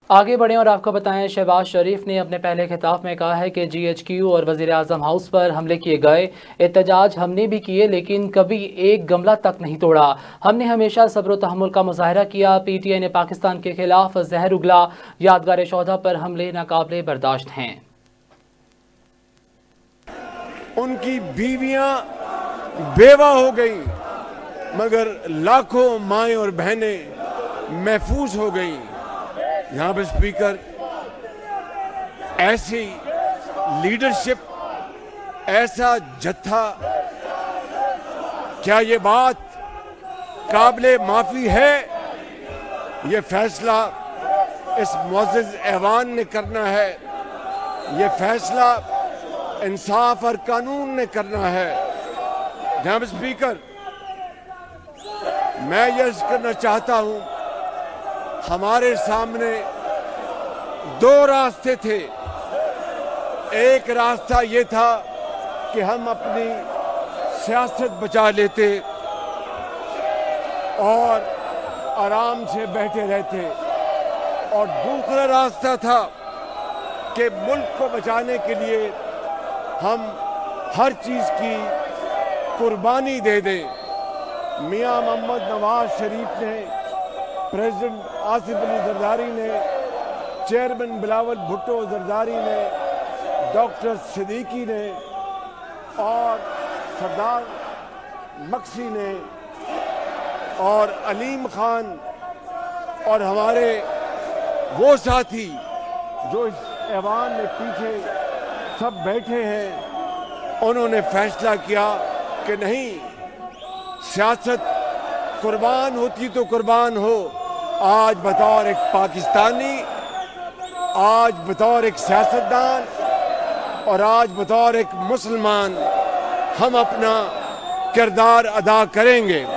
آگے بڑھیں اور آپ کو بتائیں، شہباز شریف نے اپنے پہلے خطاب میں کہا ہے کہ GHQ اور وزیر اعظم ہاؤس پر حملے کیے گئے، احتجاج ہم نے بھی کیے لیکن کبھی ایک گملہ تک نہیں توڑا، ہم نے ہمیشہ صبر و تحمل کا مظاہرہ کیا، PTI نے پاکستان کے خلاف زہر اگلا، یادگار شہداء پر حملے ناقابل برداشت ہیں۔ ان کی بیویاں بیوہ ہو گئیں مگر لاکھوں مائیں اور بہنیں محفوظ ہو گئیں۔ یہاں پہ اسپیکر، ایسی لیڈرشپ، ایسا جتھا، کیا یہ بات قابل معافی ہے؟ یہ فیصلہ اس معزز ایوان نے کرنا ہے، یہ فیصلہ انصاف اور قانون نے کرنا ہے۔ جناب اسپیکر، میں یہ عرض کرنا چاہتا ہوں، ہمارے سامنے دو راستے تھے۔ ایک راستہ یہ تھا کہ ہم اپنی سیاست بچا لیتے اور آرام سے بیٹھے رہتے، اور دوسرا راستہ تھا کہ ملک کو بچانے کے لیے ہم ہر چیز کی قربانی دے دیں۔ میاں محمد نواز شریف نے، پریزیڈنٹ آصف علی زرداری نے، چیئرمین بلاول بھٹو زرداری نے، ڈاکٹر صدیقی نے اور سردار مکسی نے اور علیم خان اور ہمارے وہ ساتھی جو اس ایوان میں پیچھے سب بیٹھے ہیں، انہوں نے فیصلہ کیا کہ نہیں، سیاست قربان ہوتی تو قربان ہو۔ آج بطور ایک پاکستانی، آج بطور ایک سیاستدان اور آج بطور ایک مسلمان ہم اپنا کردار ادا کریں گے۔